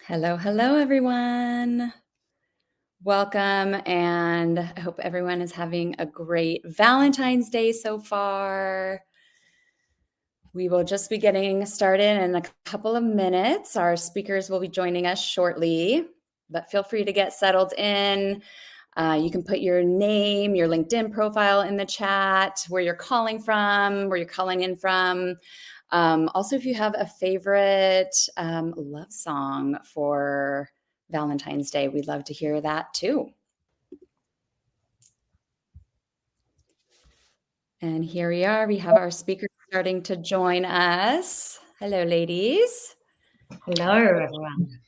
Hello, hello, everyone. Welcome, and I hope everyone is having a great Valentine's Day so far. We will just be getting started in a couple of minutes. Our speakers will be joining us shortly, but feel free to get settled in. You can put your name, your LinkedIn profile in the chat, where you're calling from, where you're calling in from. Also, if you have a favorite love song for Valentine's Day, we'd love to hear that too. And here we are. We have our speakers starting to join us. Hello, ladies. Hello, everyone.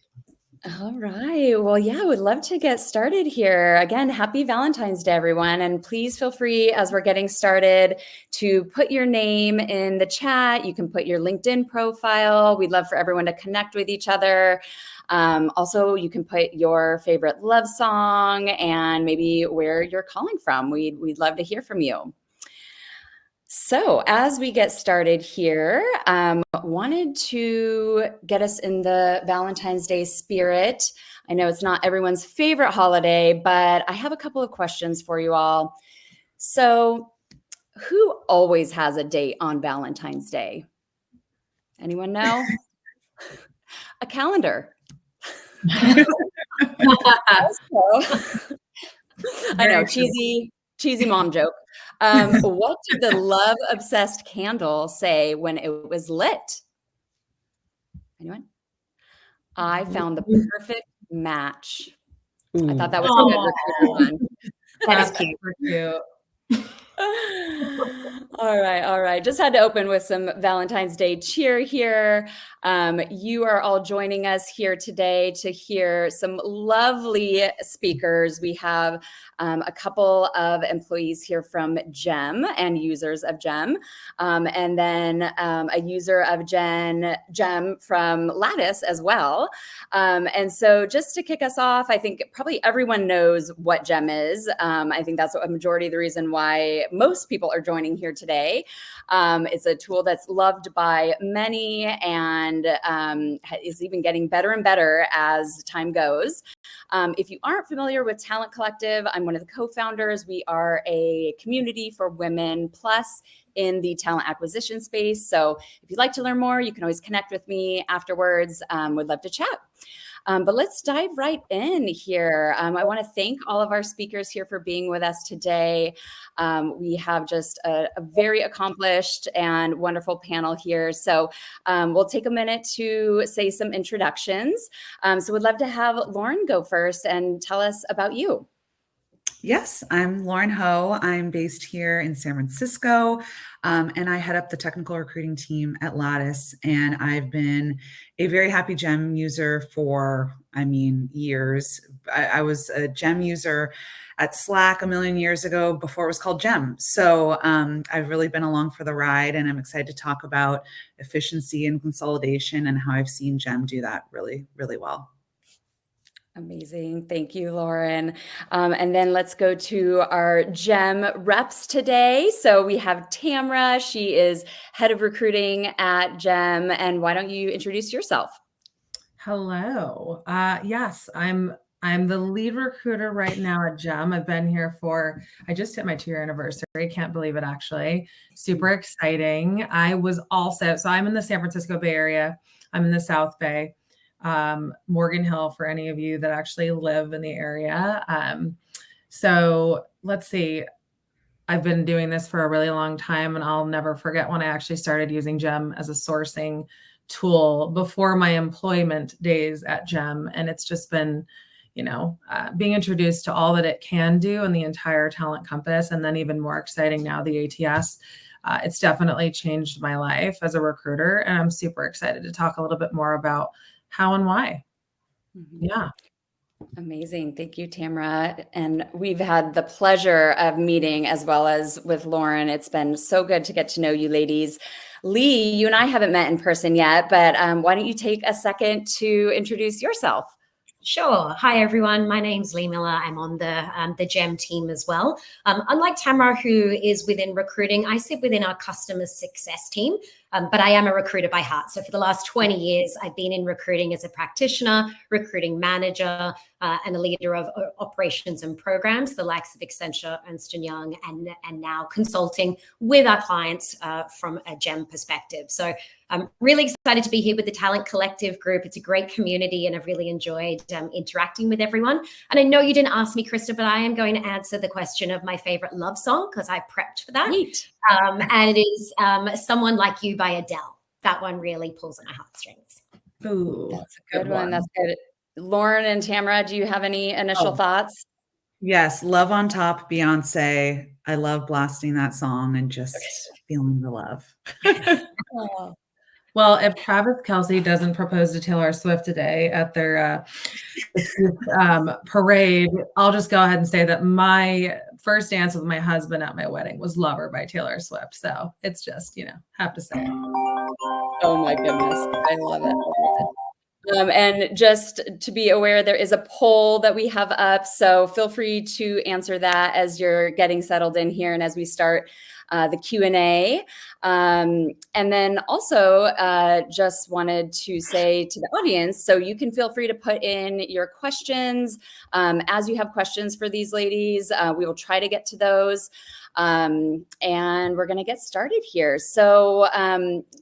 All right. Well, yeah, I would love to get started here. Again, happy Valentine's Day, everyone. And please feel free, as we're getting started, to put your name in the chat. You can put your LinkedIn profile. We'd love for everyone to connect with each other. Also, you can put your favorite love song and maybe where you're calling from. We'd love to hear from you. So as we get started here, wanted to get us in the Valentine's Day spirit. I know it's not everyone's favorite holiday, but I have a couple of questions for you all. So who always has a date on Valentine's Day? Anyone know? A calendar. I know, cheesy mom joke. What did the love-obsessed candle say when it was lit? Anyone? I found the perfect match. I thought that was a good recruiter one. That is cute. All right. Just had to open with some Valentine's Day cheer here. You are all joining us here today to hear some lovely speakers. We have a couple of employees here from GEM and users of GEM, and then a user of GEM from Lattice as well. And so just to kick us off, I think probably everyone knows what GEM is. I think that's a majority of the reason why most people are joining here today. It's a tool that's loved by many and is even getting better and better as time goes. If you aren't familiar with Talent Collective, I'm one of the co-founders. We are a community for women plus in the talent acquisition space. So if you'd like to learn more, you can always connect with me afterwards. Would love to chat. But let's dive right in here. I want to thank all of our speakers here for being with us today. We have just a very accomplished and wonderful panel here. So we'll take a minute to say some introductions. So we'd love to have Lauren go first and tell us about you. Yes, I'm Lauren Ho. I'm based here in San Francisco, and I head up the technical recruiting team at Lattice. And I've been a very happy GEM user for, years. I was a GEM user at Slack a million years ago before it was called GEM. So I've really been along for the ride, and I'm excited to talk about efficiency and consolidation and how I've seen GEM do that really, really well. Amazing. Thank you, Lauren. And then let's go to our GEM reps today. So we have Tamra. She is head of recruiting at GEM. And why don't you introduce yourself? Hello. Yes, I'm the lead recruiter right now at GEM. I've been here I just hit my 2-year anniversary. Can't believe it, actually. Super exciting. I'm in the San Francisco Bay Area. I'm in the South Bay. Morgan Hill for any of you that actually live in the area. So let's see, I've been doing this for a really long time, and I'll never forget when I actually started using GEM as a sourcing tool before my employment days at GEM. And it's just been, being introduced to all that it can do in the entire talent compass. And then even more exciting now, the ATS. It's definitely changed my life as a recruiter. And I'm super excited to talk a little bit more about how and why. Mm-hmm. Yeah. Amazing. Thank you, Tamra. And we've had the pleasure of meeting as well as with Lauren. It's been so good to get to know you ladies. Leigh, you and I haven't met in person yet, but why don't you take a second to introduce yourself? Sure. Hi, everyone. My name's Leigh Miller. I'm on the GEM team as well. Unlike Tamra, who is within recruiting, I sit within our customer success team. but I am a recruiter by heart. So for the last 20 years, I've been in recruiting as a practitioner, recruiting manager, and a leader of operations and programs, the likes of Accenture, Ernst & Young, and now consulting with our clients from a GEM perspective. So I'm really excited to be here with the Talent Collective group. It's a great community, and I've really enjoyed interacting with everyone. And I know you didn't ask me, Krista, but I am going to answer the question of my favorite love song because I prepped for that. And it is Someone Like You by Adele. That one really pulls on my heartstrings. Ooh, That's a good one. That's good. Lauren and Tamra, do you have any initial thoughts? Yes, Love on Top, Beyonce. I love blasting that song and just feeling the love. Oh. Well, if Travis Kelce doesn't propose to Taylor Swift today at their parade, I'll just go ahead and say that my first dance with my husband at my wedding was Lover by Taylor Swift. So it's just, have to say it. Oh my goodness. I love it. And just to be aware, there is a poll that we have up. So feel free to answer that as you're getting settled in here and as we start the Q&A. And then also just wanted to say to the audience, so you can feel free to put in your questions. As you have questions for these ladies, we will try to get to those. And we're going to get started here. So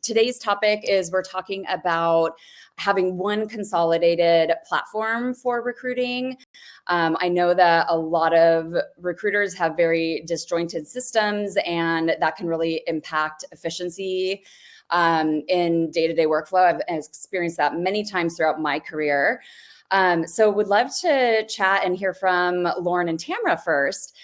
today's topic is we're talking about having one consolidated platform for recruiting. I know that a lot of recruiters have very disjointed systems, and that can really impact efficiency in day-to-day workflow. I've experienced that many times throughout my career. So would love to chat and hear from Lauren and Tamra first.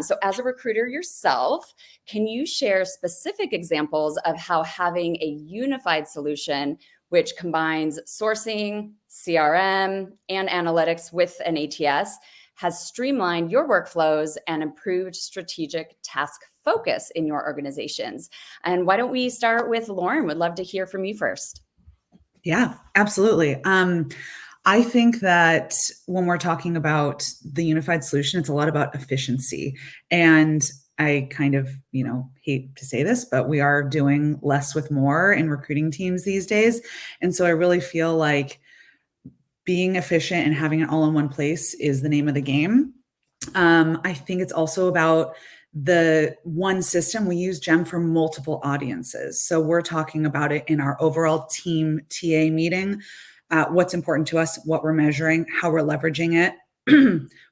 So as a recruiter yourself, can you share specific examples of how having a unified solution which combines sourcing, CRM, and analytics with an ATS has streamlined your workflows and improved strategic task focus in your organizations? And why don't we start with Lauren? Would love to hear from you first. Yeah, absolutely. I think that when we're talking about the unified solution, it's a lot about efficiency. And I kind of, hate to say this, but we are doing less with more in recruiting teams these days. And so I really feel like being efficient and having it all in one place is the name of the game. I think it's also about the one system. We use GEM for multiple audiences. So we're talking about it in our overall team TA meeting, what's important to us, what we're measuring, how we're leveraging it,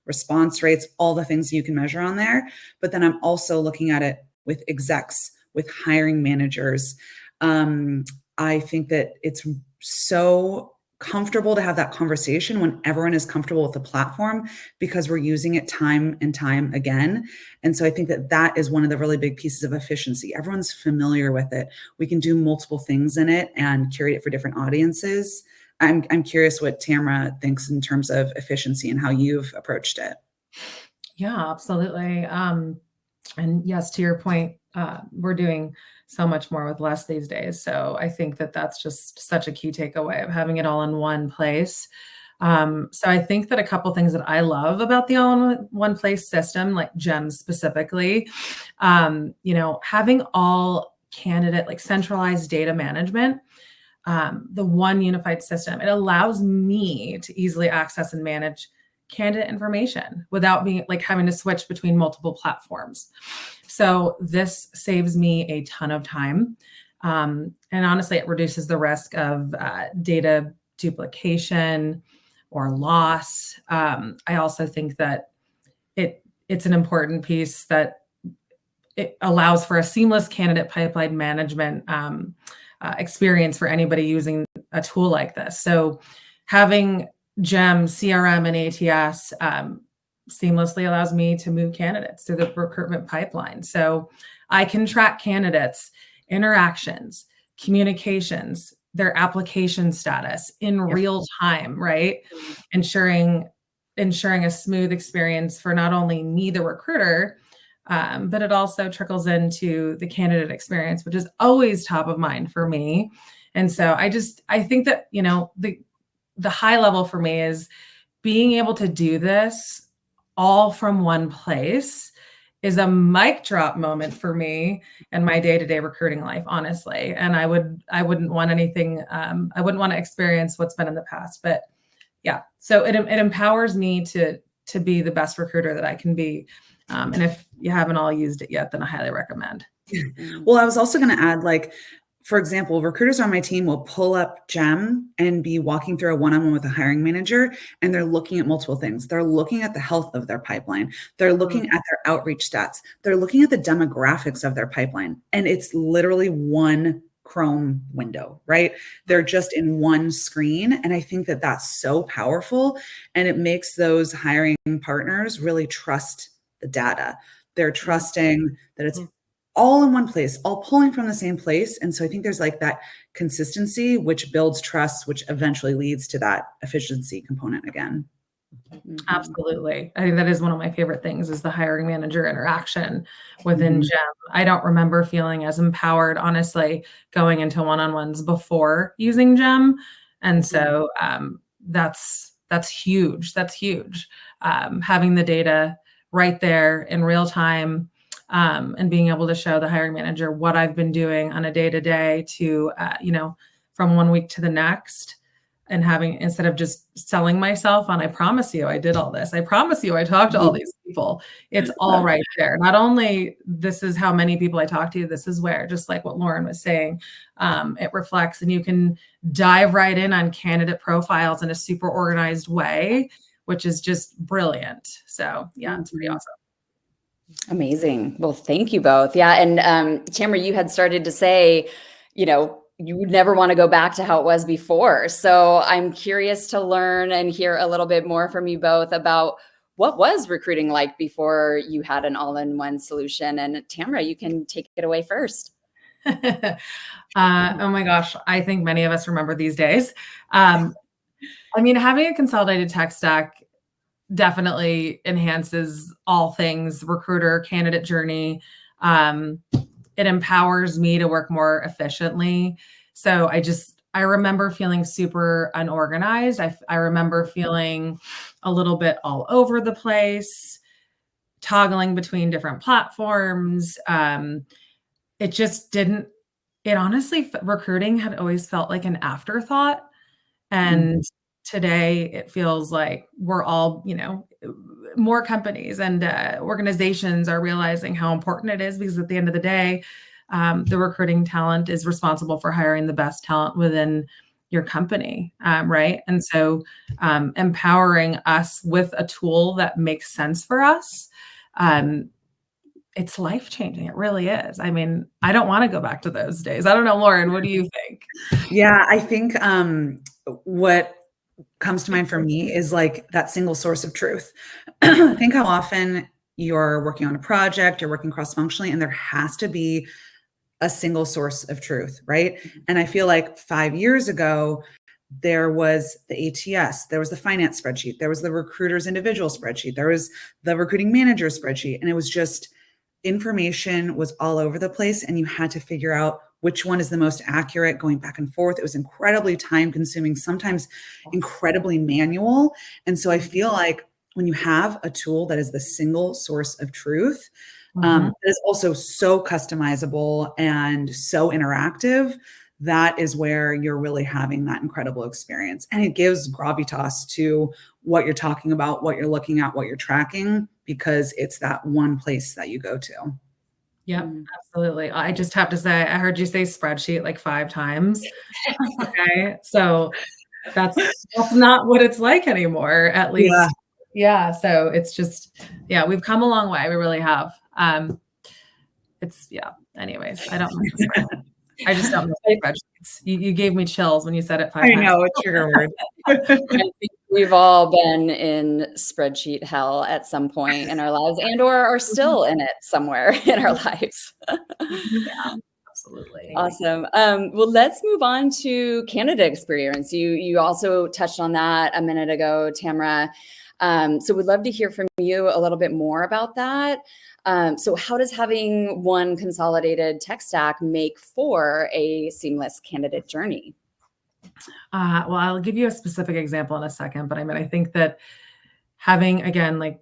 response rates, all the things you can measure on there. But then I'm also looking at it with execs, with hiring managers. I think that it's so comfortable to have that conversation when everyone is comfortable with the platform because we're using it time and time again. And so I think that that is one of the really big pieces of efficiency. Everyone's familiar with it. We can do multiple things in it and curate it for different audiences. I'm curious what Tamra thinks in terms of efficiency and how you've approached it. Yeah, absolutely. And yes, to your point, we're doing so much more with less these days. So I think that that's just such a key takeaway of having it all in one place. So I think that a couple things that I love about the all in one place system, like GEM specifically, having all candidate, like centralized data management, the one unified system, it allows me to easily access and manage candidate information without being like having to switch between multiple platforms. So this saves me a ton of time. And honestly, it reduces the risk of data duplication or loss. I also think that it's an important piece that it allows for a seamless candidate pipeline management experience for anybody using a tool like this. So having GEM, CRM, and ATS seamlessly allows me to move candidates through the recruitment pipeline. So I can track candidates, interactions, communications, their application status in real time, right? Ensuring a smooth experience for not only me, the recruiter, but it also trickles into the candidate experience, which is always top of mind for me. And so I think that, the high level for me is being able to do this all from one place is a mic drop moment for me in my day-to-day recruiting life, honestly. And I wouldn't want anything, I wouldn't want to experience what's been in the past, but yeah. So it empowers me to be the best recruiter that I can be. And if you haven't all used it yet, then I highly recommend. Well, I was also going to add, like, for example, recruiters on my team will pull up Gem and be walking through a one-on-one with a hiring manager, and they're looking at multiple things. They're looking at the health of their pipeline. They're looking at their outreach stats. They're looking at the demographics of their pipeline. And it's literally one Chrome window, right? They're just in one screen. And I think that that's so powerful. And it makes those hiring partners really trust the data. They're trusting that it's all in one place, all pulling from the same place. And so I think there's like that consistency, which builds trust, which eventually leads to that efficiency component again. Absolutely. I think that is one of my favorite things is the hiring manager interaction within Gem. I don't remember feeling as empowered, honestly, going into one-on-ones before using Gem. And so that's huge. That's huge. Having the data right there in real time, and being able to show the hiring manager what I've been doing on a day-to-day to, from 1 week to the next, and having, instead of just selling myself on, I promise you I did all this, I promise you I talked to all these people, it's all right there. Not only this is how many people I talk to, this is where, just like what Lauren was saying, it reflects, and you can dive right in on candidate profiles in a super organized way, which is just brilliant. So yeah, it's pretty awesome. Amazing. Well, thank you both. Yeah. And Tamra, you had started to say, you would never want to go back to how it was before. So I'm curious to learn and hear a little bit more from you both about what was recruiting like before you had an all-in-one solution. And Tamra, you can take it away first. Oh my gosh. I think many of us remember these days. Having a consolidated tech stack definitely enhances all things recruiter candidate journey. It empowers me to work more efficiently. So I remember feeling super unorganized. I remember feeling a little bit all over the place, toggling between different platforms. Honestly, recruiting had always felt like an afterthought. And today it feels like we're all, more companies and organizations are realizing how important it is, because at the end of the day, the recruiting talent is responsible for hiring the best talent within your company, right? And so empowering us with a tool that makes sense for us, it's life-changing. It really is. I don't want to go back to those days. I don't know, Lauren, what do you think? Yeah, I think what comes to mind for me is like that single source of truth. Think how often you're working on a project, you're working cross-functionally, and there has to be a single source of truth, right? And I feel like 5 years ago, there was the ATS, there was the finance spreadsheet, there was the recruiter's individual spreadsheet, there was the recruiting manager spreadsheet, and it was just information was all over the place, and you had to figure out which one is the most accurate, going back and forth. It was incredibly time consuming, sometimes incredibly manual. And so I feel like when you have a tool that is the single source of truth, that is also so customizable and so interactive, that is where you're really having that incredible experience. And it gives gravitas to what you're talking about, what you're looking at, what you're tracking, because it's that one place that you go to. Yep, absolutely. I just have to say, I heard you say spreadsheet like 5 times. Okay. So that's not what it's like anymore, at least. Yeah. So it's just, we've come a long way. We really have. Anyways, I don't know. I just don't know spreadsheets. You gave me chills when you said it 5 times. I know, it's trigger word. I think we've all been in spreadsheet hell at some point in our lives, and or are still in it somewhere in our lives. Yeah, absolutely. Awesome. Well, let's move on to candidate experience. You also touched on that a minute ago, Tamra. So we'd love to hear from you a little bit more about that. So how does having one consolidated tech stack make for a seamless candidate journey? Well, I'll give you a specific example in a second, but I think that having, again, like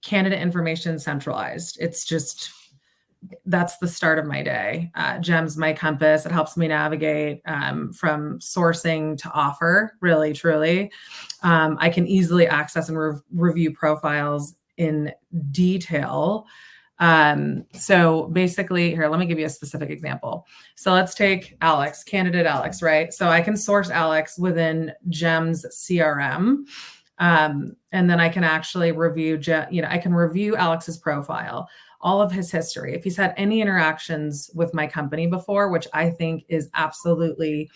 candidate information centralized. It's just, that's the start of my day. GEM's my compass. It helps me navigate from sourcing to offer, really, truly. I can easily access and review profiles in detail. So basically, here, let me give you a specific example. So let's take Alex, candidate Alex, right? So I can source Alex within GEM's CRM. And then I can actually review, I can review Alex's profile, all of his history. If he's had any interactions with my company before, which I think is absolutely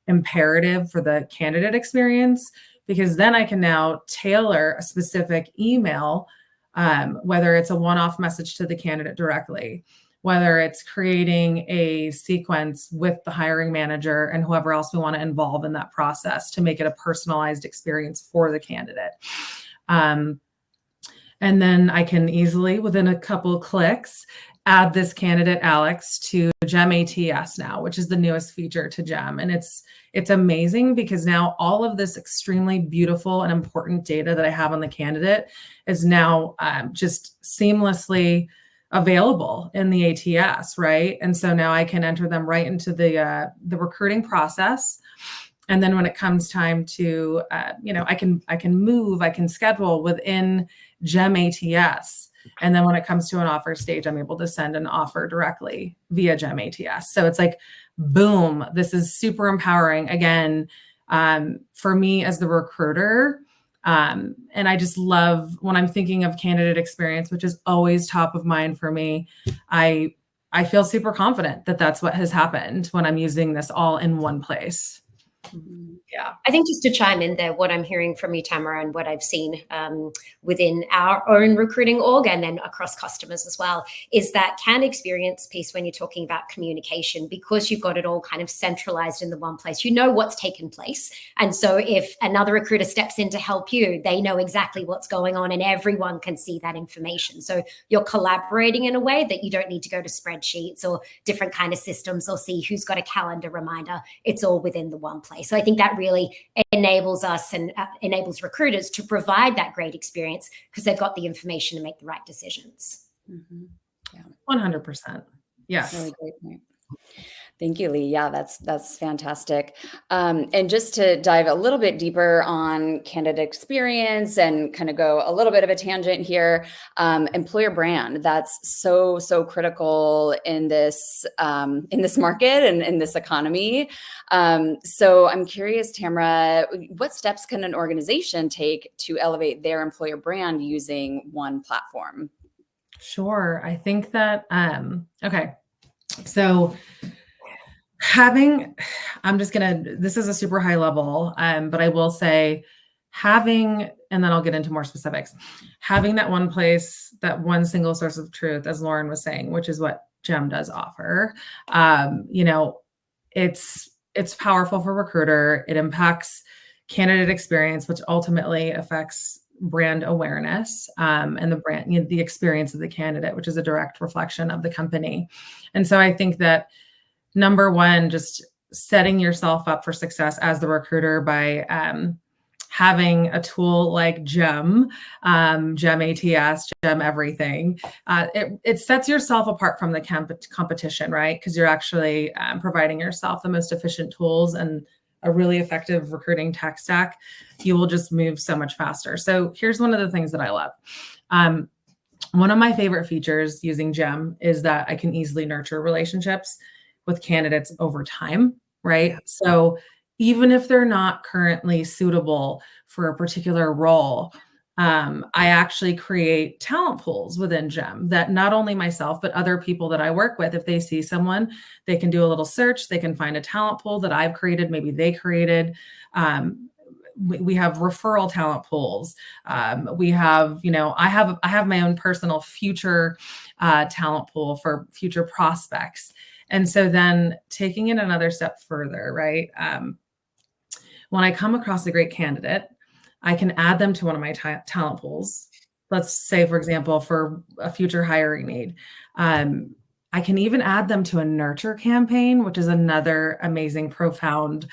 imperative for the candidate experience, because then I can now tailor a specific email, whether it's a one-off message to the candidate directly, whether it's creating a sequence with the hiring manager and whoever else we want to involve in that process to make it a personalized experience for the candidate. And then I can easily, within a couple clicks, add this candidate, Alex, to GEM ATS now, which is the newest feature to GEM. And it's amazing because now all of this extremely beautiful and important data that I have on the candidate is now just seamlessly available in the ATS, right? And so now I can enter them right into the recruiting process. And then when it comes time to, I can schedule within GEM ATS. And then when it comes to an offer stage, I'm able to send an offer directly via GEM ATS. So it's like, boom, this is super empowering again, for me as the recruiter. And I just love when I'm thinking of candidate experience, which is always top of mind for me. I feel super confident that that's what has happened when I'm using this all in one place. Yeah, I think just to chime in there, what I'm hearing from you, Tamra, and what I've seen within our own recruiting org and then across customers as well, is that candidate experience piece when you're talking about communication, because you've got it all kind of centralized in the one place, you know what's taken place. And so if another recruiter steps in to help you, they know exactly what's going on and everyone can see that information. So you're collaborating in a way that you don't need to go to spreadsheets or different kind of systems or see who's got a calendar reminder. It's all within the one place. So I think that really enables us and enables recruiters to provide that great experience because they've got the information to make the right decisions. Mm-hmm. Yeah, 100%. Yes. Really great point. Thank you, Leigh. Yeah, that's fantastic. And just to dive a little bit deeper on candidate experience and kind of go a little bit of a tangent here, employer brand, that's so critical in this market and in this economy. So I'm curious, Tamra, what steps can an organization take to elevate their employer brand using one platform? Sure. I think that, okay. So this is a super high level, but I will say and then I'll get into more specifics, having that one place, that one single source of truth, as Lauren was saying, which is what GEM does offer. It's powerful for recruiter. It impacts candidate experience, which ultimately affects brand awareness, and the brand, the experience of the candidate, which is a direct reflection of the company. And so I think that number one, just setting yourself up for success as the recruiter by having a tool like GEM, GEM ATS, GEM everything. It sets yourself apart from the competition, right? Because you're actually providing yourself the most efficient tools and a really effective recruiting tech stack. You will just move so much faster. So here's one of the things that I love. One of my favorite features using GEM is that I can easily nurture relationships with candidates over time, right? So even if they're not currently suitable for a particular role, I actually create talent pools within GEM that not only myself, but other people that I work with, if they see someone, they can do a little search, they can find a talent pool that I've created, maybe they created. We have referral talent pools. We have, I have my own personal future talent pool for future prospects. And so then taking it another step further, right? When I come across a great candidate, I can add them to one of my talent pools. Let's say, for example, for a future hiring need. I can even add them to a nurture campaign, which is another amazing, profound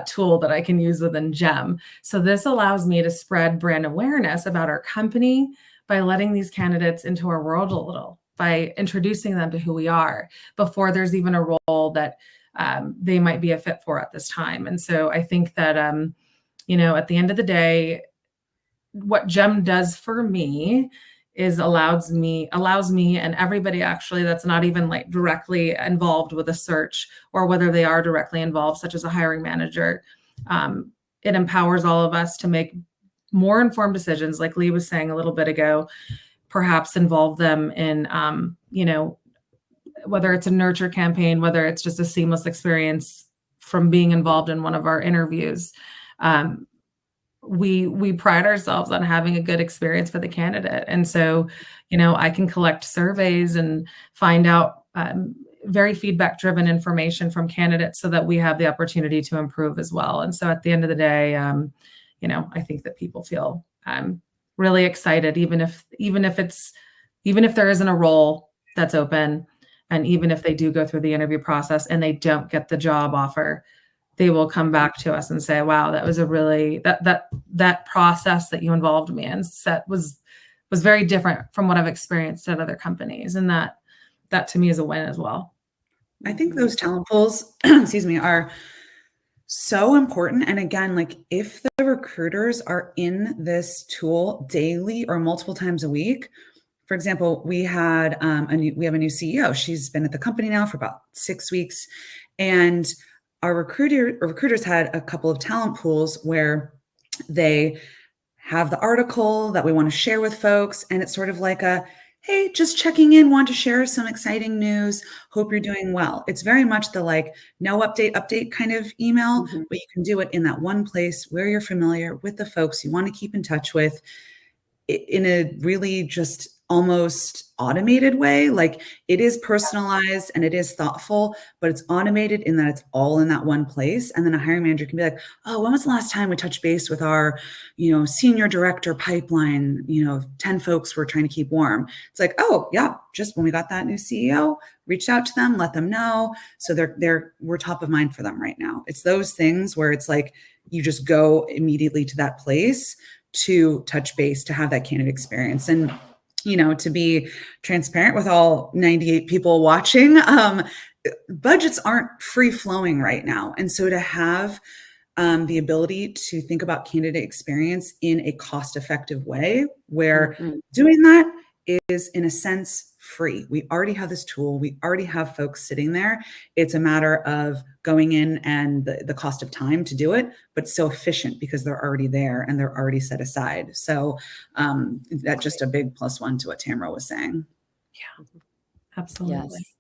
tool that I can use within GEM. So this allows me to spread brand awareness about our company, by letting these candidates into our world a little, by introducing them to who we are before there's even a role that they might be a fit for at this time. And so I think that, at the end of the day, what GEM does for me is allows me and everybody actually that's not even like directly involved with a search, or whether they are directly involved, such as a hiring manager, it empowers all of us to make more informed decisions, like Leigh was saying a little bit ago, perhaps involve them in, whether it's a nurture campaign, whether it's just a seamless experience from being involved in one of our interviews. We pride ourselves on having a good experience for the candidate. And so, I can collect surveys and find out very feedback-driven information from candidates so that we have the opportunity to improve as well. And so at the end of the day, I think that people feel really excited, even if there isn't a role that's open, and even if they do go through the interview process and they don't get the job offer, they will come back to us and say, wow, that was a really, that process that you involved me in was very different from what I've experienced at other companies. And that to me is a win as well. I think those talent pools, are so important. And again, like if the recruiters are in this tool daily or multiple times a week, for example, we have a new CEO. She's been at the company now for about 6 weeks, and our recruiters had a couple of talent pools where they have the article that we want to share with folks, and it's sort of like hey, just checking in, want to share some exciting news, hope you're doing well. It's very much the like no update kind of email, but you can do it in that one place where you're familiar with the folks you want to keep in touch with in a really just almost automated way. Like it is personalized and it is thoughtful, but it's automated in that it's all in that one place. And then a hiring manager can be like, oh, when was the last time we touched base with our, senior director pipeline, 10 folks we're trying to keep warm. It's like, oh yeah, just when we got that new CEO, reached out to them, let them know. So we're top of mind for them right now. It's those things where it's like, you just go immediately to that place to touch base, to have that candidate experience. And to be transparent with all 98 people watching, budgets aren't free flowing right now. And so to have the ability to think about candidate experience in a cost-effective way, where doing that is in a sense free. We already have this tool. We already have folks sitting there. It's a matter of going in and the cost of time to do it, but so efficient because they're already there and they're already set aside. So that's just a big +1 to what Tamra was saying. Yeah, absolutely. Yes.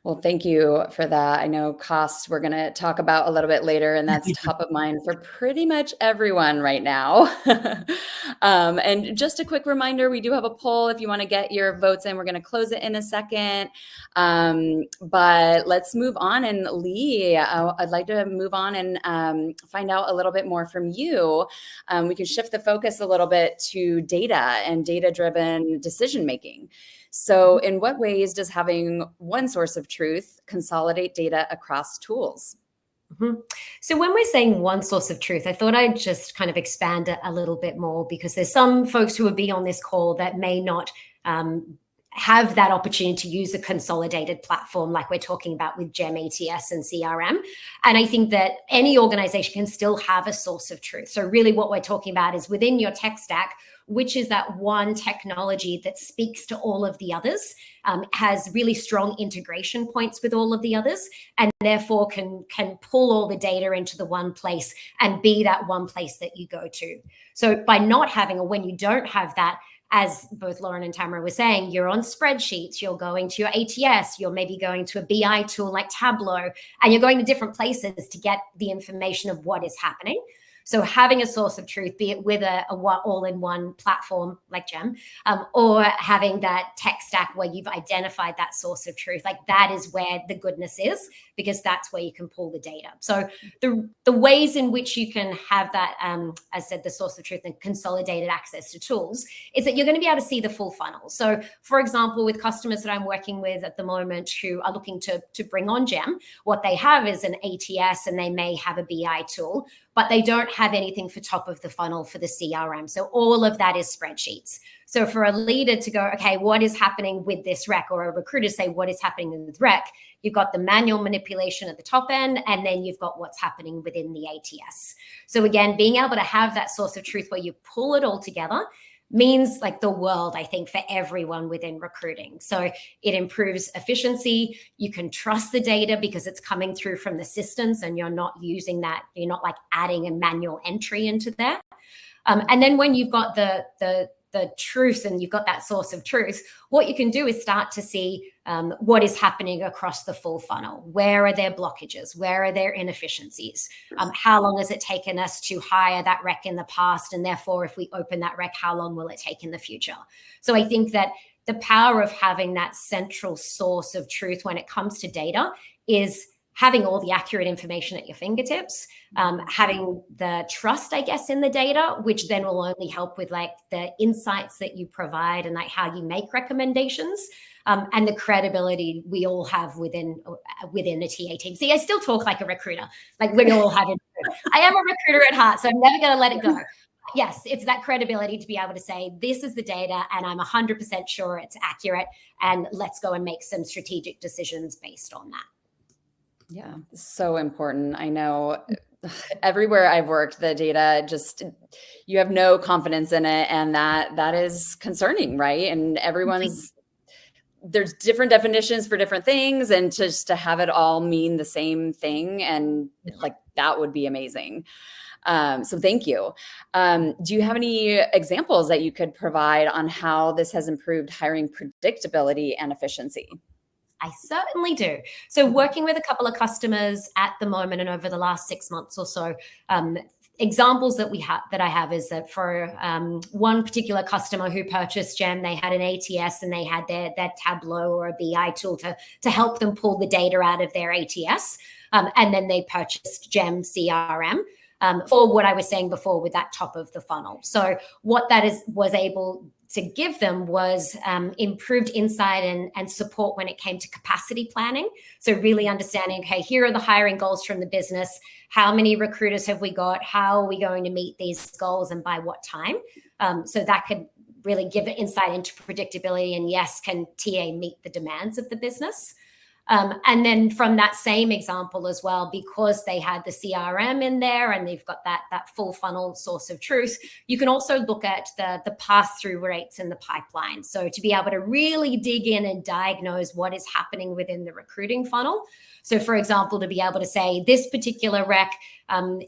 Well, thank you for that. I know costs we're going to talk about a little bit later, and that's top of mind for pretty much everyone right now. And just a quick reminder, we do have a poll if you want to get your votes in. We're going to close it in a second. But let's move on. And Leigh, I'd like to move on and find out a little bit more from you. We can shift the focus a little bit to data and data-driven decision-making. So in what ways does having one source of truth consolidate data across tools? So when we're saying one source of truth, I thought I'd just kind of expand it a little bit more, because there's some folks who would be on this call that may not have that opportunity to use a consolidated platform like we're talking about with GEM, ATS, and CRM. And I think that any organization can still have a source of truth. So really what we're talking about is within your tech stack, which is that one technology that speaks to all of the others, has really strong integration points with all of the others, and therefore can pull all the data into the one place and be that one place that you go to. So by not having, or when you don't have that, as both Lauren and Tamra were saying, you're on spreadsheets, you're going to your ATS, you're maybe going to a BI tool like Tableau, and you're going to different places to get the information of what is happening. So having a source of truth, be it with a all-in-one platform like GEM, or having that tech stack where you've identified that source of truth, like that is where the goodness is, because that's where you can pull the data. So the ways in which you can have that, as I said, the source of truth and consolidated access to tools, is that you're going to be able to see the full funnel. So for example, with customers that I'm working with at the moment who are looking to bring on GEM, what they have is an ATS and they may have a BI tool, but they don't have anything for top of the funnel for the CRM. So all of that is spreadsheets. So for a leader to go, okay, what is happening with this rec, or a recruiter say, what is happening with rec? You've got the manual manipulation at the top end, and then you've got what's happening within the ATS. So again, being able to have that source of truth where you pull it all together means like the world, I think, for everyone within recruiting. So it improves efficiency. You can trust the data because it's coming through from the systems, and you're not using that. You're not like adding a manual entry into there. And then when you've got the truth and you've got that source of truth, what you can do is start to see what is happening across the full funnel. Where are there blockages? Where are there inefficiencies? How long has it taken us to hire that rec in the past? And therefore, if we open that rec, how long will it take in the future? So I think that the power of having that central source of truth when it comes to data is having all the accurate information at your fingertips, having the trust, I guess, in the data, which then will only help with like the insights that you provide and like how you make recommendations, and the credibility we all have within a TA team. See, I still talk like a recruiter, like we all have it. I am a recruiter at heart, so I'm never going to let it go. Yes, it's that credibility to be able to say, this is the data and I'm 100% sure it's accurate, and let's go and make some strategic decisions based on that. Yeah, so important. I know everywhere I've worked, the data just, you have no confidence in it. And that is concerning, right? And there's different definitions for different things, and just to have it all mean the same thing, and like that would be amazing. So thank you. Do you have any examples that you could provide on how this has improved hiring predictability and efficiency? I certainly do. So working with a couple of customers at the moment and over the last 6 months or so, examples that I have is that for one particular customer who purchased Gem, they had an ATS and they had their Tableau or a BI tool to help them pull the data out of their ATS. And then they purchased Gem CRM for what I was saying before with that top of the funnel. So what that was able to give them was improved insight and support when it came to capacity planning. So really understanding, okay, here are the hiring goals from the business. How many recruiters have we got? How are we going to meet these goals and by what time? So that could really give insight into predictability. And yes, can TA meet the demands of the business? And then from that same example as well, because they had the CRM in there and they've got that full funnel source of truth, you can also look at the pass-through rates in the pipeline. So to be able to really dig in and diagnose what is happening within the recruiting funnel. So for example, to be able to say this particular rec,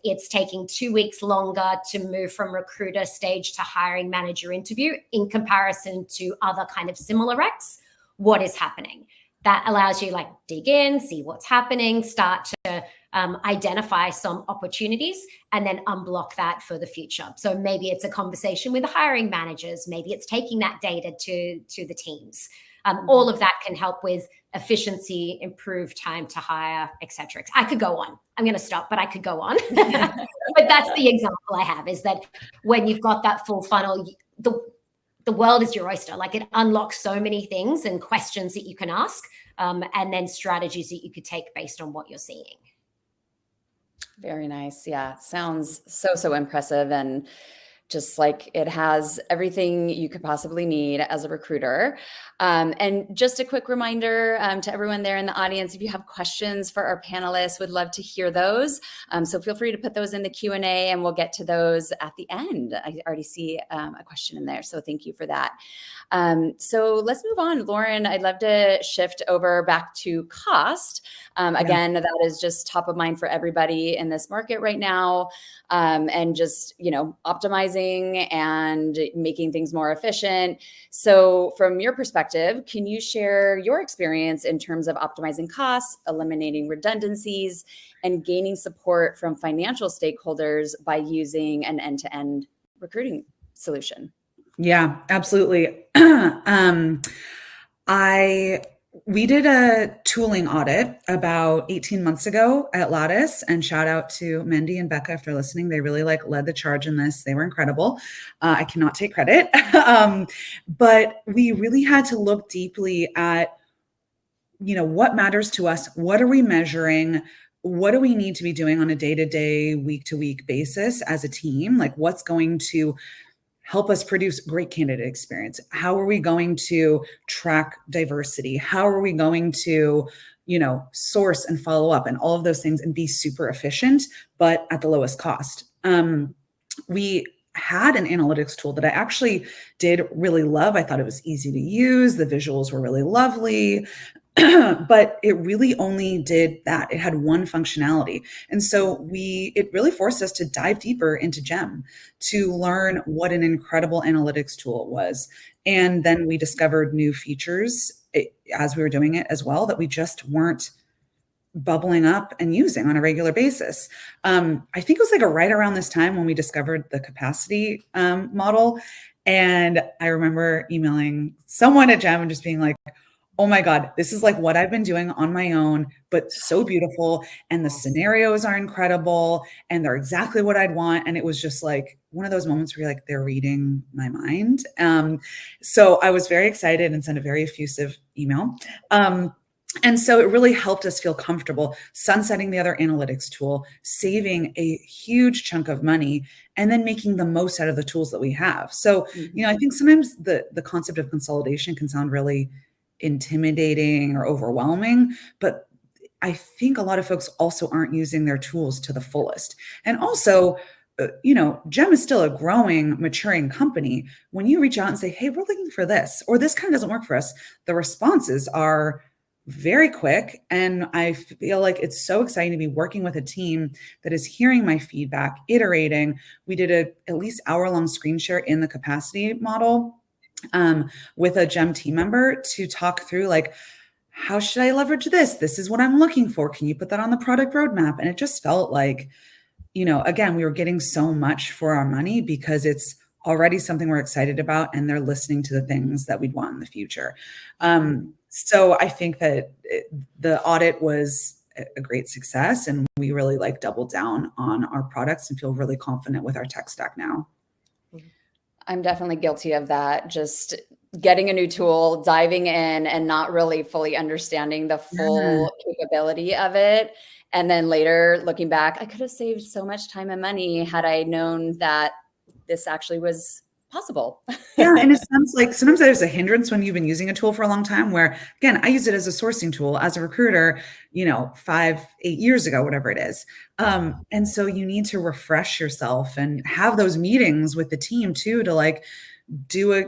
it's taking 2 weeks longer to move from recruiter stage to hiring manager interview in comparison to other kind of similar recs. What is happening? That allows you like dig in, see what's happening, start to identify some opportunities, and then unblock that for the future. So maybe it's a conversation with the hiring managers. Maybe it's taking that data to the teams. All of that can help with efficiency, improve time to hire, et cetera. I could go on. I'm going to stop, but I could go on. But that's the example I have, is that when you've got that full funnel, the world is your oyster. Like it unlocks so many things and questions that you can ask, and then strategies that you could take based on what you're seeing. Very nice. Yeah. Sounds so impressive. And just like it has everything you could possibly need as a recruiter. And just a quick reminder to everyone there in the audience, if you have questions for our panelists, would love to hear those. So feel free to put those in the Q&A and we'll get to those at the end. I already see a question in there, so thank you for that. So let's move on. Lauren, I'd love to shift over back to cost. Again, that is just top of mind for everybody in this market right now. And just, optimizing and making things more efficient. So from your perspective, can you share your experience in terms of optimizing costs, eliminating redundancies, and gaining support from financial stakeholders by using an end-to-end recruiting solution? Yeah, absolutely. We did a tooling audit about 18 months ago at Lattice, and shout out to Mendy and Becca if they're listening. They really led the charge in this. They were incredible. I cannot take credit. But we really had to look deeply at, what matters to us? What are we measuring? what do we need to be doing on a day-to-day, week-to-week basis as a team? Like, what's going to help us produce great candidate experience? How are we going to track diversity? How are we going to, source and follow up and all of those things and be super efficient, but at the lowest cost? We had an analytics tool that I actually did really love. I thought it was easy to use. The visuals were really lovely. But it really only did that. It had one functionality. And so it really forced us to dive deeper into GEM to learn what an incredible analytics tool it was. And then we discovered new features as we were doing it as well that we just weren't bubbling up and using on a regular basis. I think it was like right around this time when we discovered the capacity model. And I remember emailing someone at GEM and just being like, oh my God, this is like what I've been doing on my own, but so beautiful. And the scenarios are incredible and they're exactly what I'd want. And it was just like one of those moments where you're like, they're reading my mind. So I was very excited and sent a very effusive email. And so it really helped us feel comfortable sunsetting the other analytics tool, saving a huge chunk of money, and then making the most out of the tools that we have. So, I think sometimes the concept of consolidation can sound really intimidating or overwhelming, but I think a lot of folks also aren't using their tools to the fullest. And also, GEM is still a growing, maturing company. When you reach out and say, hey, we're looking for this, or this kind of doesn't work for us, the responses are very quick. And I feel like it's so exciting to be working with a team that is hearing my feedback, iterating. We did at least hour-long screen share in the capacity model with a GEM team member to talk through like, how should I leverage this? This is what I'm looking for. Can you put that on the product roadmap? And it just felt like, again, we were getting so much for our money because it's already something we're excited about and they're listening to the things that we'd want in the future. So I think that the audit was a great success and we really doubled down on our products and feel really confident with our tech stack now. I'm definitely guilty of that. Just getting a new tool, diving in and not really fully understanding the full capability of it. And then later looking back, I could have saved so much time and money had I known that this actually was possible. Yeah. And it sounds like sometimes there's a hindrance when you've been using a tool for a long time where, again, I used it as a sourcing tool as a recruiter, 5-8 years ago, whatever it is. And so you need to refresh yourself and have those meetings with the team too, to do a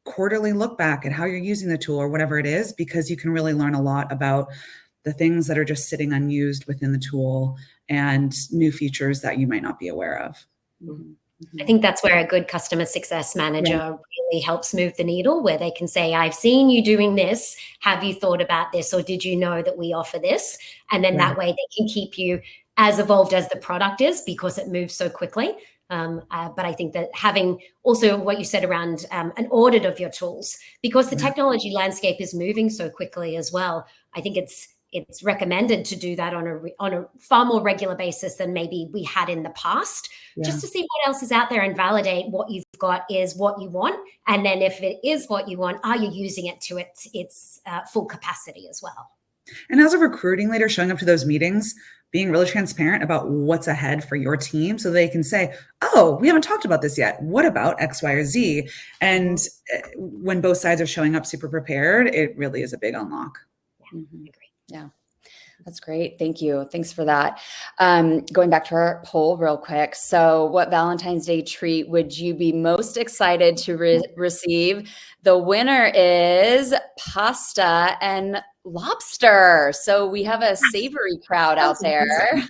quarterly look back at how you're using the tool or whatever it is, because you can really learn a lot about the things that are just sitting unused within the tool and new features that you might not be aware of. Mm-hmm. I think that's where a good customer success manager really helps move the needle, where they can say, I've seen you doing this. Have you thought about this? Or did you know that we offer this? And then that way they can keep you as evolved as the product is because it moves so quickly. But I think that having also what you said around an audit of your tools, because the technology landscape is moving so quickly as well, I think it's recommended to do that on a far more regular basis than maybe we had in the past, just to see what else is out there and validate what you've got is what you want. And then if it is what you want, are you using it to its full capacity as well? And as a recruiting leader showing up to those meetings, being really transparent about what's ahead for your team so they can say, oh, we haven't talked about this yet. What about X, Y, or Z? And when both sides are showing up super prepared, it really is a big unlock. Yeah, agree. Yeah, that's great. Thank you. Thanks for that. Going back to our poll real quick. So what Valentine's Day treat would you be most excited to receive? The winner is pasta and lobster. So we have a savory crowd out there.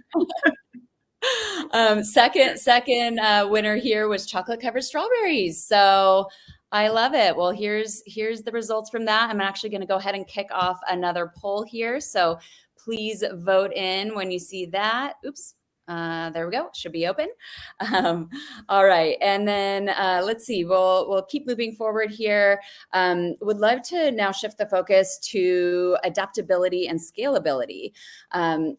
Second winner here was chocolate covered strawberries. So I love it. Well, here's the results from that. I'm actually going to go ahead and kick off another poll here. So please vote in when you see that. Oops, There we go. Should be open. All right. And then let's see. We'll keep moving forward here. Would love to now shift the focus to adaptability and scalability.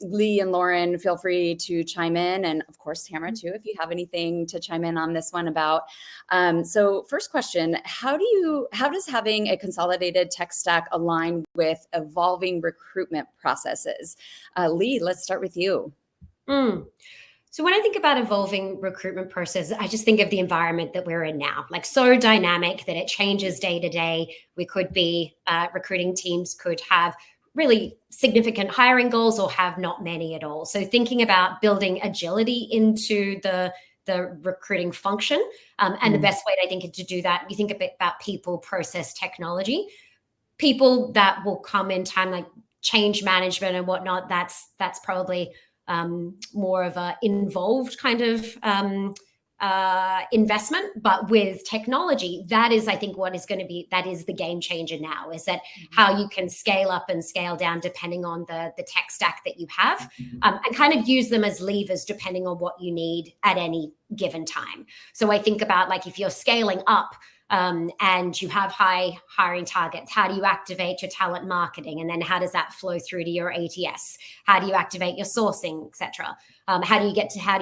Leigh and Lauren, feel free to chime in. And of course, Tamra too, if you have anything to chime in on this one about. So first question, how does having a consolidated tech stack align with evolving recruitment processes? Leigh, let's start with you. So when I think about evolving recruitment process, I just think of the environment that we're in now, like so dynamic that it changes day to day. We could be recruiting teams could have really significant hiring goals or have not many at all. So thinking about building agility into the recruiting function, and the best way I think to do that, you think a bit about people, process, technology, people that will come in time like change management and whatnot. That's probably more of a involved kind of investment, but with technology, that is, I think, what is going to be, that is the game changer now, is that how you can scale up and scale down depending on the tech stack that you have, and kind of use them as levers depending on what you need at any given time. So I think about like if you're scaling up, and you have high hiring targets, how do you activate your talent marketing? And then how does that flow through to your ATS? How do you activate your sourcing, et cetera? How do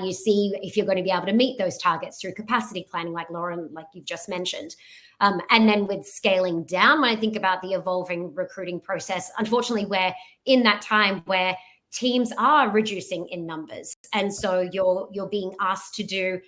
you see if you're going to be able to meet those targets through capacity planning, like Lauren, like you've just mentioned? And then with scaling down, when I think about the evolving recruiting process, unfortunately, we're in that time where teams are reducing in numbers. And so you're being asked to do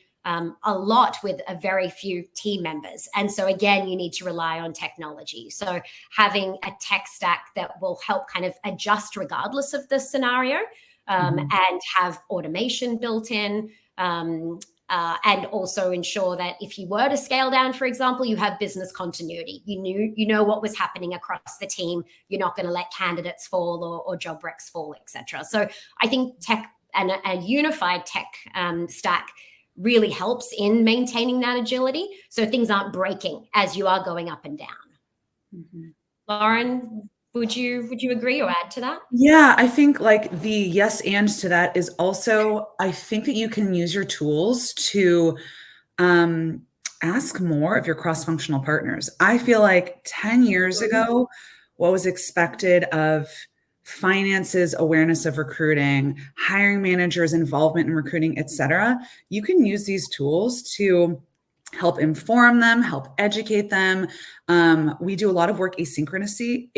a lot with a very few team members. And so again, you need to rely on technology. So having a tech stack that will help kind of adjust regardless of the scenario, and have automation built in, and also ensure that if you were to scale down, for example, you have business continuity. You know what was happening across the team. You're not going to let candidates fall or job recs fall, etc. So I think tech and a unified tech stack really helps in maintaining that agility, so things aren't breaking as you are going up and down. Lauren, would you agree or add to that? Yeah, I think like the yes and to that is also, I think that you can use your tools to ask more of your cross-functional partners. I feel like 10 years ago, what was expected of finances, awareness of recruiting, hiring managers' involvement in recruiting, et cetera, you can use these tools to help inform them, help educate them. We do a lot of work asynchronously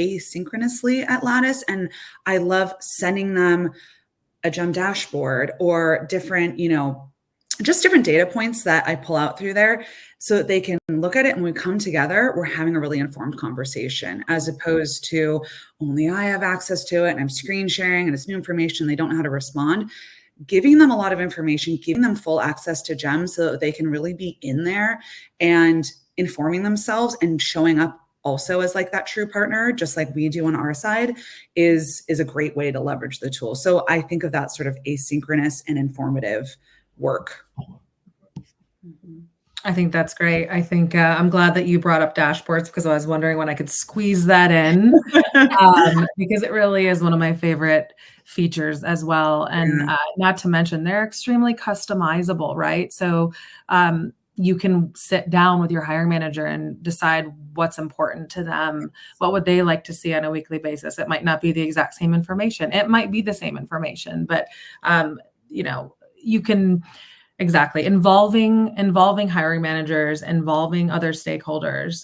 at Lattice, and I love sending them a GEM dashboard or different, just different data points that I pull out through there so that they can look at it. And when we come together, we're having a really informed conversation, as opposed to only I have access to it and I'm screen sharing and it's new information. They don't know how to respond. Giving them a lot of information, giving them full access to GEM so that they can really be in there and informing themselves and showing up also as like that true partner, just like we do on our side, is a great way to leverage the tool. So I think of that sort of asynchronous and informative work. I think that's great. I think I'm glad that you brought up dashboards, because I was wondering when I could squeeze that in, because it really is one of my favorite features as well. And not to mention, they're extremely customizable, right? So you can sit down with your hiring manager and decide what's important to them. What would they like to see on a weekly basis? It might not be the exact same information. It might be the same information, but you can exactly involving hiring managers, involving other stakeholders,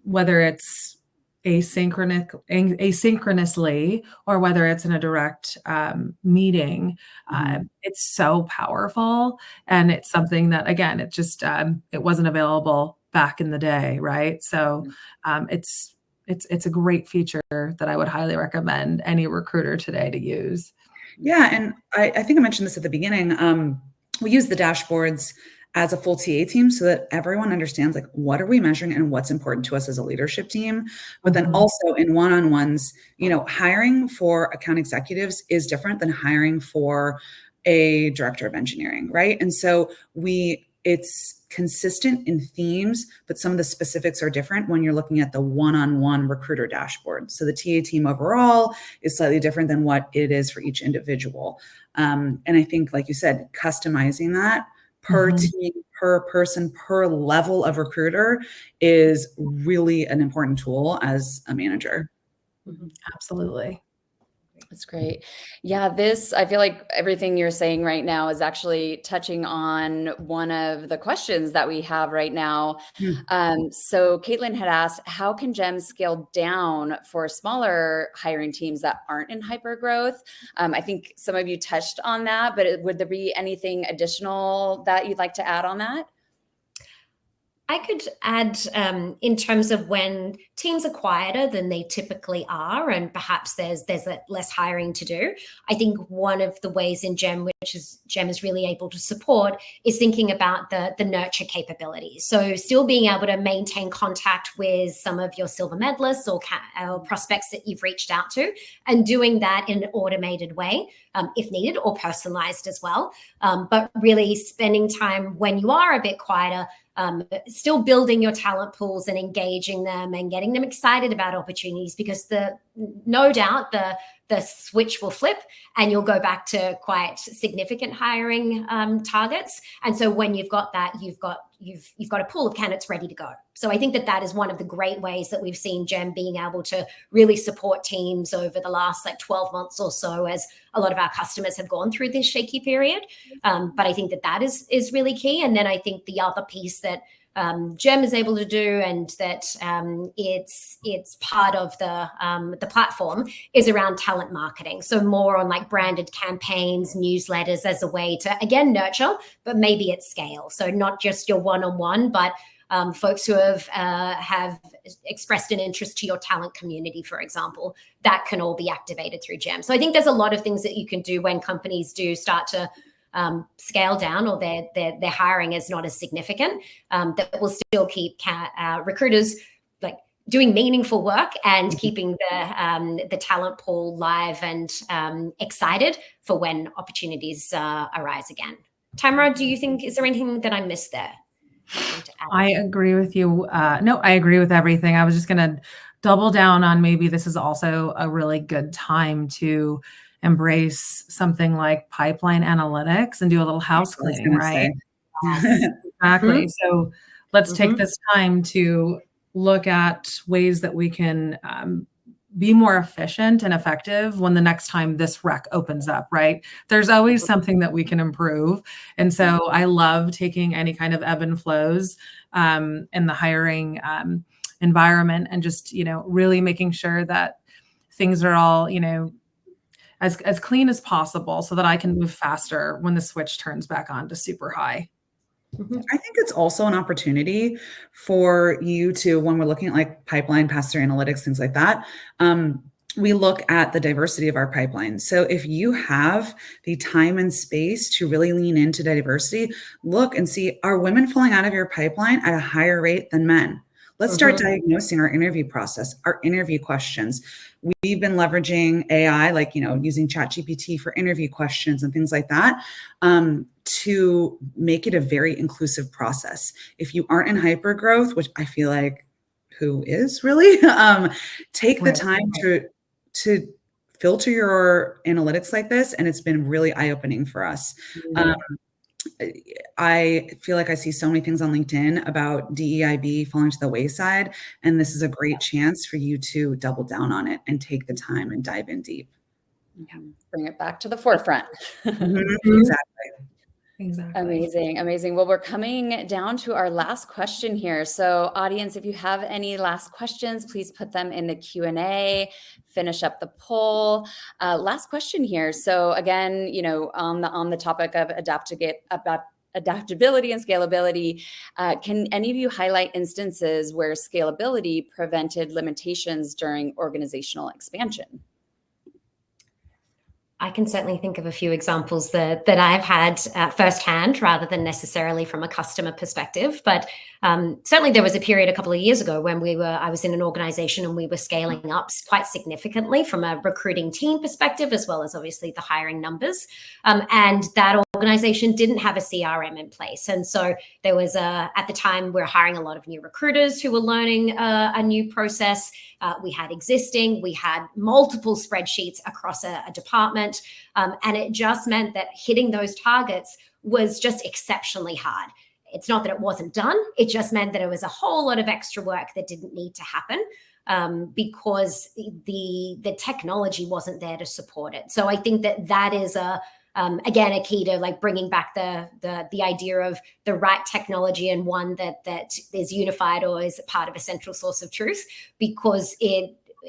whether it's asynchronously or whether it's in a direct meeting. It's so powerful, and it's something that, again, it just it wasn't available back in the day, right? So it's a great feature that I would highly recommend any recruiter today to use. Yeah, and I think I mentioned this at the beginning. We use the dashboards as a full TA team so that everyone understands like what are we measuring and what's important to us as a leadership team. But then also in one-on-ones, hiring for account executives is different than hiring for a director of engineering, right? And so we it's consistent in themes, but some of the specifics are different when you're looking at the one-on-one recruiter dashboard. So the TA team overall is slightly different than what it is for each individual. And I think, like you said, customizing that per team, per person, per level of recruiter is really an important tool as a manager. Absolutely. That's great. Yeah, I feel like everything you're saying right now is actually touching on one of the questions that we have right now. So Caitlin had asked, how can GEMS scale down for smaller hiring teams that aren't in hypergrowth? I think some of you touched on that, but would there be anything additional that you'd like to add on that? I could add in terms of when teams are quieter than they typically are, and perhaps there's less hiring to do. I think one of the ways in GEM, GEM is really able to support, is thinking about the nurture capabilities. So still being able to maintain contact with some of your silver medalists or prospects that you've reached out to, and doing that in an automated way, if needed, or personalized as well. But really spending time when you are a bit quieter, still building your talent pools and engaging them and getting them excited about opportunities, because no doubt the switch will flip and you'll go back to quite significant hiring targets. And so when you've got that, you've got a pool of candidates ready to go. So I think that is one of the great ways that we've seen GEM being able to really support teams over the last 12 months or so, as a lot of our customers have gone through this shaky period. But I think that is really key. And then I think the other piece that GEM is able to do, and that it's part of the platform, is around talent marketing. So more on branded campaigns, newsletters, as a way to, again, nurture, but maybe at scale. So not just your one-on-one, but folks who have expressed an interest to your talent community, for example, that can all be activated through GEM. So I think there's a lot of things that you can do when companies do start to scale down, or their hiring is not as significant, that will still keep recruiters doing meaningful work and keeping the talent pool live and excited for when opportunities arise again. Tamra, is there anything that I missed there? I agree with you. No, I agree with everything. I was just going to double down on, maybe this is also a really good time to embrace something like pipeline analytics and do a little house cleaning, right? Yes, exactly. So let's take this time to look at ways that we can be more efficient and effective when the next time this rec opens up, right? There's always something that we can improve. And so I love taking any kind of ebb and flows in the hiring environment, and just, really making sure that things are all, as clean as possible, so that I can move faster when the switch turns back on to super high. I think it's also an opportunity for you to, when we're looking at pipeline, pass-through analytics, things like that, we look at the diversity of our pipeline. So if you have the time and space to really lean into diversity, look and see, are women falling out of your pipeline at a higher rate than men? Let's start diagnosing our interview process, our interview questions. We've been leveraging AI, using ChatGPT for interview questions and things like that, to make it a very inclusive process. If you aren't in hypergrowth, which I feel like who is really, take the time to filter your analytics like this. And it's been really eye-opening for us. I feel like I see so many things on LinkedIn about DEIB falling to the wayside, and this is a great chance for you to double down on it and take the time and dive in deep. Bring it back to the forefront. Exactly. Amazing. Well, we're coming down to our last question here. So audience, if you have any last questions, please put them in the Q&A, finish up the poll. Last question here. So again, on the topic of adaptability and scalability, can any of you highlight instances where scalability prevented limitations during organizational expansion? I can certainly think of a few examples that I've had firsthand, rather than necessarily from a customer perspective. But certainly there was a period a couple of years ago when I was in an organization and we were scaling up quite significantly from a recruiting team perspective, as well as obviously the hiring numbers. And that organization didn't have a CRM in place. And so there was at the time, we're hiring a lot of new recruiters who were learning a new process. We had multiple spreadsheets across a department. And it just meant that hitting those targets was just exceptionally hard. It's not that it wasn't done. It just meant that it was a whole lot of extra work that didn't need to happen because the technology wasn't there to support it. So I think that is again, a key to like bringing back the idea of the right technology and one that is unified or is part of a central source of truth, because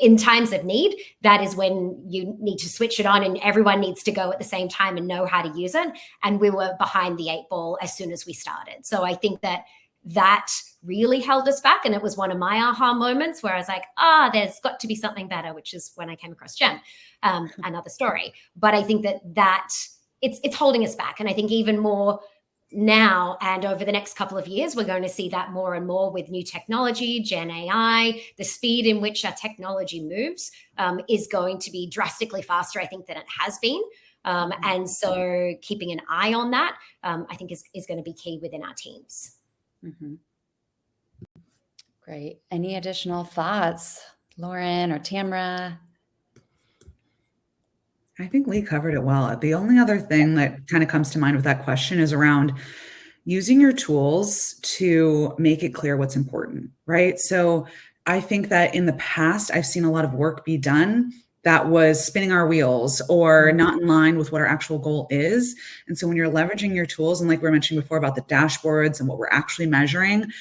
in times of need, that is when you need to switch it on and everyone needs to go at the same time and know how to use it. And we were behind the 8 ball as soon as we started. So I think that really held us back. And it was one of my aha moments where I was like, there's got to be something better, which is when I came across Gem, another story. But I think that it's holding us back. And I think even more now and over the next couple of years, we're going to see that more and more with new technology, Gen AI. The speed in which our technology moves is going to be drastically faster, I think, than it has been. And so keeping an eye on that, I think is going to be key within our teams. Mm-hmm. Great. Any additional thoughts, Lauren or Tamra? I think Leigh covered it well. The only other thing that kind of comes to mind with that question is around using your tools to make it clear what's important, right? So I think that in the past, I've seen a lot of work be done that was spinning our wheels or not in line with what our actual goal is. And so when you're leveraging your tools, and like we were mentioning before about the dashboards and what we're actually measuring,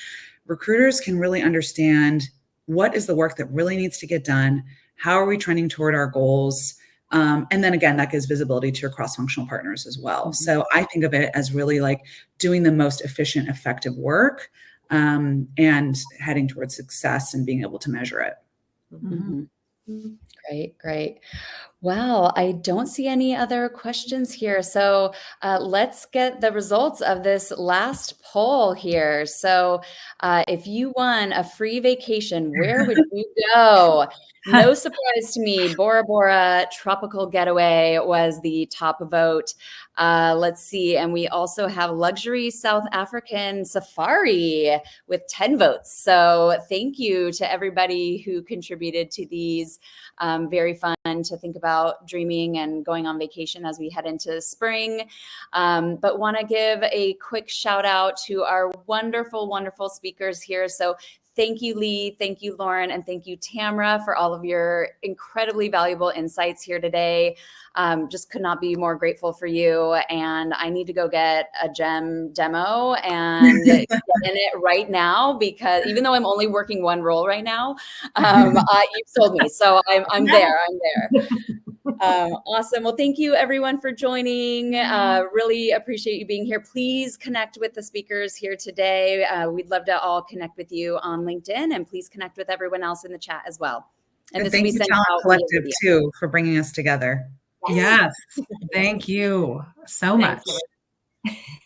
recruiters can really understand what is the work that really needs to get done, how are we trending toward our goals, and then again, that gives visibility to your cross-functional partners as well. Mm-hmm. So I think of it as really like doing the most efficient, effective work and heading towards success and being able to measure it. Mm-hmm. Great. Wow, I don't see any other questions here. So let's get the results of this last poll here. So if you won a free vacation, where would you go? No surprise to me, Bora Bora Tropical Getaway was the top vote. Let's see. And we also have Luxury South African Safari with 10 votes. So thank you to everybody who contributed to these. Very fun to think about dreaming and going on vacation as we head into spring. But want to give a quick shout out to our wonderful, wonderful speakers here. So thank you, Leigh. Thank you, Lauren. And thank you, Tamra, for all of your incredibly valuable insights here today. Just could not be more grateful for you. And I need to go get a Gem demo and get in it right now, because even though I'm only working one role right now, you've sold me. So I'm there. Awesome. Well, thank you everyone for joining. Really appreciate you being here. Please connect with the speakers here today. We'd love to all connect with you on LinkedIn, and please connect with everyone else in the chat as well. And thank you, Talent Collective, too, for bringing us together. Yes. Thank you so much.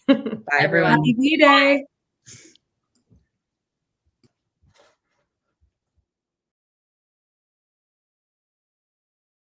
Bye, everyone. Happy V-Day.